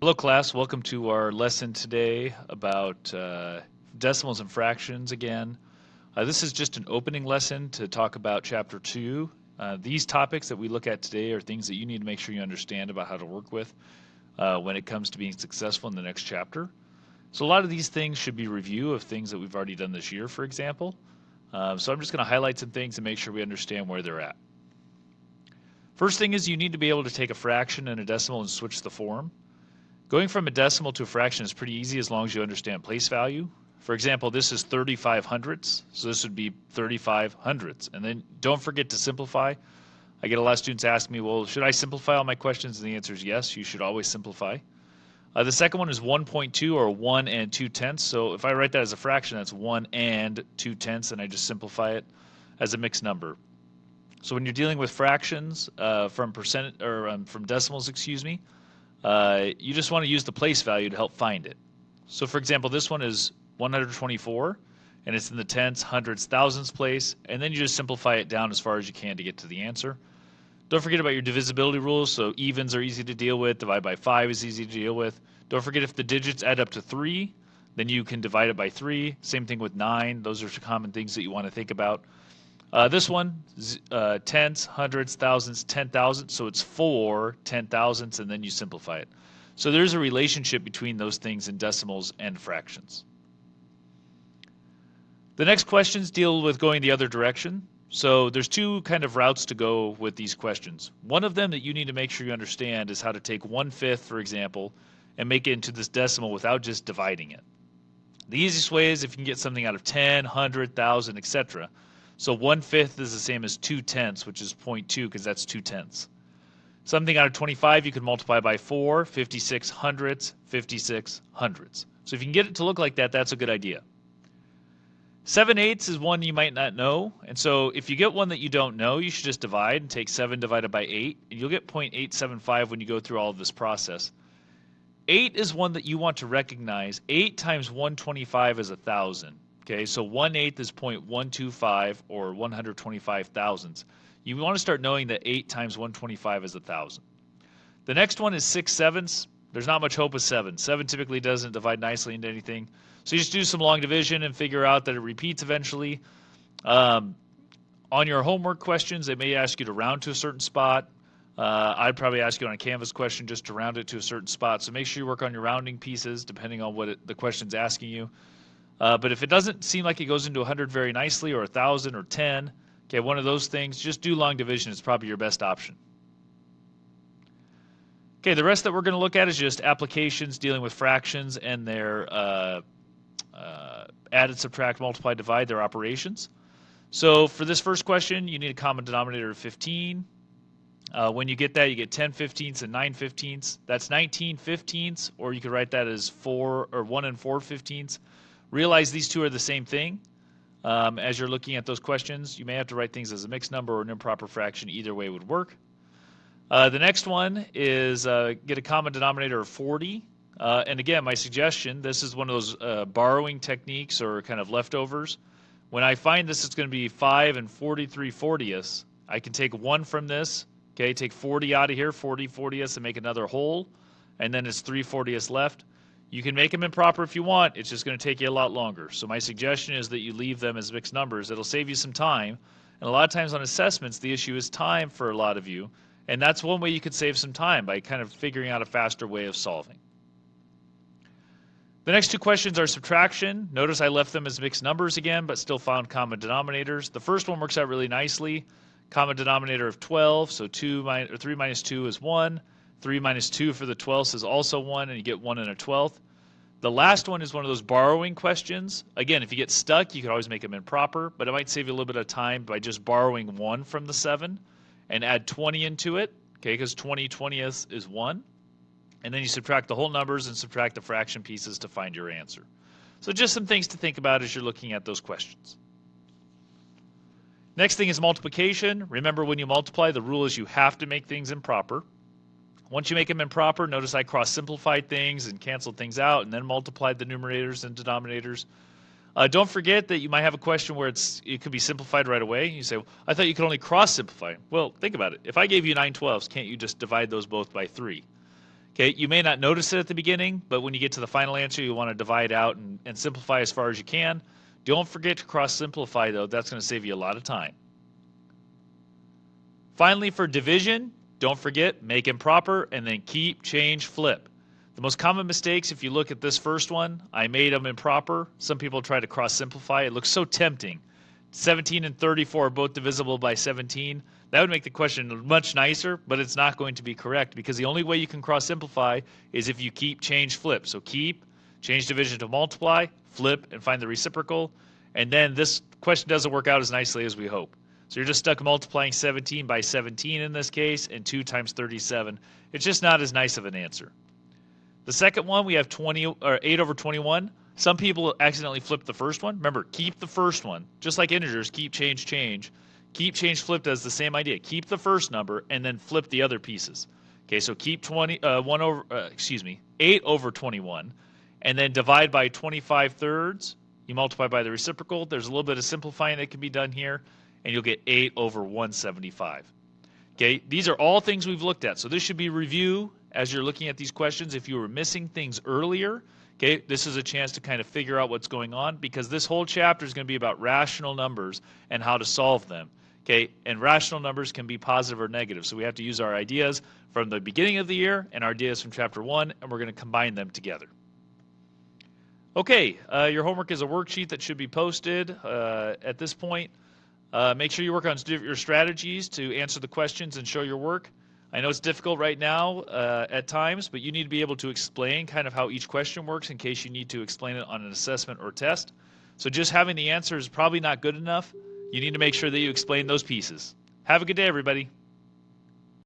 Hello class, welcome to our lesson today about decimals and fractions again. This is just an opening lesson to talk about chapter 2. These topics that we look at today are things that you need to make sure you understand about how to work with when it comes to being successful in the next chapter. So a lot of these things should be review of things that we've already done this year, for example. So I'm just going to highlight some things and make sure we understand where they're at. First thing is you need to be able to take a fraction and a decimal and switch the form. Going from a decimal to a fraction is pretty easy as long as you understand place value. For example, this is 35 hundredths, so this would be 35 hundredths. And then don't forget to simplify. I get a lot of students ask me, well, should I simplify all my questions? And the answer is yes, you should always simplify. The second one is 1.2 or 1 and 2/10. So if I write that as a fraction, that's 1 and 2/10, and I just simplify it as a mixed number. So when you're dealing with fractions from decimals, you just want to use the place value to help find it. So for example, this one is 124, and it's in the tenths, hundredths, thousandths place, and then you just simplify it down as far as you can to get to the answer. Don't forget about your divisibility rules, so evens are easy to deal with, divide by 5 is easy to deal with. Don't forget if the digits add up to 3, then you can divide it by 3. Same thing with 9, those are common things that you want to think about. This one, tenths, hundredths, thousandths, 10,000, so it's 4 10,000ths, and then you simplify it. So there's a relationship between those things in decimals and fractions. The next questions deal with going the other direction. So there's two kind of routes to go with these questions. One of them that you need to make sure you understand is how to take 1/5, for example, and make it into this decimal without just dividing it. The easiest way is if you can get something out of 10, 100, 1,000, etc. So 1/5 is the same as 2/10, which is 0.2 because that's 2/10. Something out of 25 you can multiply by 4, 56 hundredths, 56 hundredths. So if you can get it to look like that, that's a good idea. 7/8 is one you might not know, and so if you get one that you don't know, you should just divide and take 7 divided by 8, and you'll get 0.875 when you go through all of this process. 8 is one that you want to recognize. 8 times 125 is 1,000. Okay, so 1/8 is 0.125 or 125 thousandths. You want to start knowing that 8 times 125 is 1,000. The next one is 6/7. There's not much hope with 7. 7 typically doesn't divide nicely into anything. So you just do some long division and figure out that it repeats eventually. On your homework questions, they may ask you to round to a certain spot. I'd probably ask you on a Canvas question just to round it to a certain spot. So make sure you work on your rounding pieces depending on what the question's asking you. But if it doesn't seem like it goes into 100 very nicely, or 1,000 or 10, okay, one of those things, just do long division. It's probably your best option. Okay, the rest that we're going to look at is just applications dealing with fractions and their added, subtract, multiply, divide, their operations. So for this first question, you need a common denominator of 15. When you get that, you get 10/15 and 9/15. That's 19/15, or you could write that as 1 and 4/15. Realize these two are the same thing. As you're looking at those questions, you may have to write things as a mixed number or an improper fraction. Either way would work. The next one is get a common denominator of 40. And again, my suggestion, this is one of those borrowing techniques or kind of leftovers. When I find this is going to be 5 and 43/40ths, I can take 1 from this, okay, take 40 out of here, 40/40ths, and make another whole, and then it's 3/40ths left. You can make them improper if you want. It's just going to take you a lot longer. So my suggestion is that you leave them as mixed numbers. It'll save you some time. And a lot of times on assessments, the issue is time for a lot of you. And that's one way you could save some time, by kind of figuring out a faster way of solving. The next two questions are subtraction. Notice I left them as mixed numbers again, but still found common denominators. The first one works out really nicely. Common denominator of 12, so 3 minus 2 is 1. 3 minus 2 for the 12ths is also 1, and you get 1 and a 12th. The last one is one of those borrowing questions. Again, if you get stuck, you can always make them improper, but it might save you a little bit of time by just borrowing 1 from the 7 and add 20 into it, okay, because 20/20ths is 1. And then you subtract the whole numbers and subtract the fraction pieces to find your answer. So just some things to think about as you're looking at those questions. Next thing is multiplication. Remember, when you multiply, the rule is you have to make things improper. Once you make them improper, notice I cross-simplified things and canceled things out and then multiplied the numerators and denominators. Don't forget that you might have a question where it could be simplified right away. You say, well, I thought you could only cross-simplify. Well, think about it. If I gave you 9/12, can't you just divide those both by 3? Okay, you may not notice it at the beginning, but when you get to the final answer, you want to divide out and simplify as far as you can. Don't forget to cross simplify though. That's going to save you a lot of time. Finally, for division, don't forget, make improper and then keep, change, flip. The most common mistakes, if you look at this first one, I made them improper. Some people try to cross simplify. It looks so tempting. 17 and 34 are both divisible by 17. That would make the question much nicer, but it's not going to be correct because the only way you can cross simplify is if you keep, change, flip. So keep, change division to multiply, flip, and find the reciprocal. And then this question doesn't work out as nicely as we hope. So you're just stuck multiplying 17 by 17 in this case, and 2 times 37. It's just not as nice of an answer. The second one, we have 8 over 21. Some people accidentally flip the first one. Remember, keep the first one. Just like integers, keep, change, change. Keep, change, flip does the same idea. Keep the first number and then flip the other pieces. Okay, so keep 8 over 21, and then divide by 25 thirds. You multiply by the reciprocal. There's a little bit of simplifying that can be done here, and you'll get 8 over 175. Okay, these are all things we've looked at. So this should be review as you're looking at these questions. If you were missing things earlier, okay, this is a chance to kind of figure out what's going on because this whole chapter is going to be about rational numbers and how to solve them. Okay, and rational numbers can be positive or negative. So we have to use our ideas from the beginning of the year and our ideas from chapter 1, and we're going to combine them together. Okay, your homework is a worksheet that should be posted at this point. Make sure you work on your strategies to answer the questions and show your work. I know it's difficult right now at times, but you need to be able to explain kind of how each question works in case you need to explain it on an assessment or test. So just having the answer is probably not good enough. You need to make sure that you explain those pieces. Have a good day, everybody.